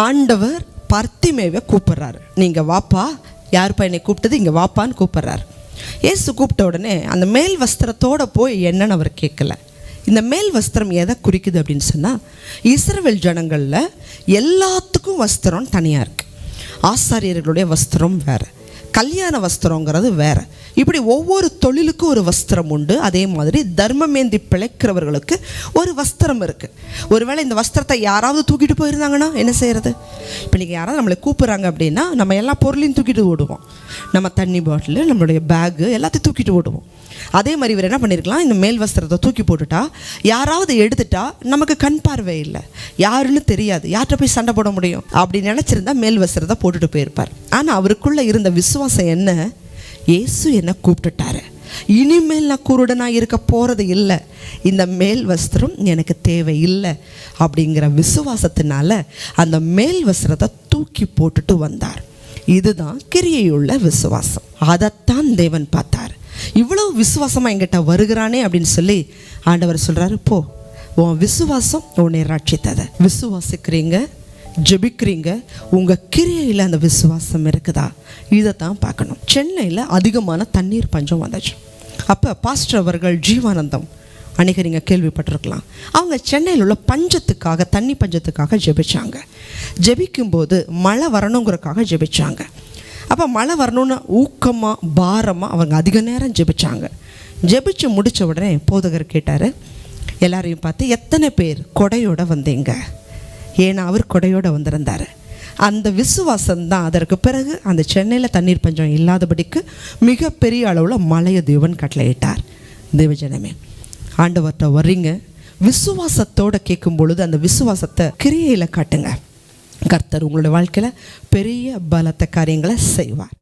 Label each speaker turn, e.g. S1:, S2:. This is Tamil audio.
S1: ஆண்டவர் பர்த்திமேவை கூப்பிட்றாரு. நீங்கள் வாப்பா. யாருப்பா என்னை கூப்பிட்டது? இங்கே வாப்பான்னு கூப்பிட்றாரு. இயேசு கூப்பிட்ட உடனே அந்த மேல் வஸ்திரத்தோடு போய் என்னன்னு அவர் கேட்கல. இந்த மேல் வஸ்திரம் எதை குறிக்குது அப்படின்னு சொன்னால், இஸ்ரவேல் ஜனங்களில் எல்லாத்துக்கும் வஸ்திரம் தனியாக இருக்குது. ஆசாரியர்களுடைய வஸ்திரம் வேறு, கல்யாண வஸ்திரங்கிறது வேறு. இப்படி ஒவ்வொரு தொழிலுக்கும் ஒரு வஸ்திரம் உண்டு. அதே மாதிரி தர்மமேந்தி பிழைக்கிறவர்களுக்கு ஒரு வஸ்திரம் இருக்குது. ஒருவேளை இந்த வஸ்திரத்தை யாராவது தூக்கிட்டு போயிருந்தாங்கன்னா என்ன செய்கிறது? இப்போ நீங்கள் யாராவது நம்மளை கூப்பிட்றாங்க அப்படின்னா நம்ம எல்லா பொருளையும் தூக்கிட்டு ஓடுவோம். நம்ம தண்ணி பாட்டில், நம்மளுடைய பேகு எல்லாத்தையும் தூக்கிட்டு ஓடுவோம். அதே மாதிரி இவர் என்ன பண்ணியிருக்கலாம், இந்த மேல் வஸ்திரத்தை தூக்கி போட்டுட்டா யாராவது எடுத்துட்டா நமக்கு கண் பார்வை இல்லை, யாருன்னு தெரியாது, யார்கிட்ட போய் சண்டை போட முடியும் அப்படின்னு நினச்சிருந்தா மேல் வஸ்திரத்தை போட்டுட்டு போயிருப்பார். ஆனால் அவருக்குள்ளே இருந்த விசுவாசம் என்ன? இயேசு என்னை கூப்பிட்டுட்டாரு, இனிமேல் நான் குருடனாக இருக்க போகிறது இல்லை, இந்த மேல் வஸ்திரம் எனக்கு தேவை இல்லை அப்படிங்கிற விசுவாசத்தினால அந்த மேல் வஸ்திரத்தை தூக்கி போட்டுட்டு வந்தார். இதுதான் கிரியையுள்ள விசுவாசம். அதைத்தான் தேவன் பார்த்தார். இவ்வளவு விசுவாசமாக என்கிட்ட வருகிறானே அப்படின்னு சொல்லி ஆண்டவர் சொல்கிறாரு, போ, உன் விசுவாசம் உன்னை ரட்சித்தது. விசுவாசிக்கிறீங்க, ஜெபிக்கிறீங்க, உங்கள் கிரியையில் அந்த விசுவாசம் இருக்குதா? இதைத்தான் பார்க்கணும். சென்னையில் அதிகமான தண்ணீர் பஞ்சம் வந்துச்சு. அப்போ பாஸ்டர் அவர்கள் ஜீவானந்தம், அன்றைக்கி நீங்கள் கேள்விப்பட்டிருக்கலாம், அவங்க சென்னையில் உள்ள பஞ்சத்துக்காக, தண்ணி பஞ்சத்துக்காக ஜெபிச்சாங்க. ஜெபிக்கும்போது மழை வரணுங்கிறதுக்காக ஜெபிச்சாங்க. அப்போ மழை வரணும்னு ஊக்கமாக பாரமாக அவங்க அதிக நேரம் ஜெபிச்சாங்க. ஜெபிச்சு முடித்த உடனே போதகர் கேட்டார், எல்லாரையும் பார்த்து, எத்தனை பேர் கொடையோடு வந்தீங்க? ஏன்னா அவர் கொடையோடு வந்திருந்தார். அந்த விசுவாசம்தான் அதற்கு பிறகு அந்த சென்னையில் தண்ணீர் பஞ்சம் இல்லாதபடிக்கு மிகப்பெரிய அளவில் மழையை தேவன் கட்டளையிட்டார். தேவஜனமே, ஆண்டவர்கிட்ட வர்றீங்க, விசுவாசத்தோடு கேட்கும் பொழுது அந்த விசுவாசத்தை கிரியையில் காட்டுங்க. கர்த்தர் உங்களுடைய வாழ்க்கையில் பெரிய பலத்த காரியங்களை செய்வார்.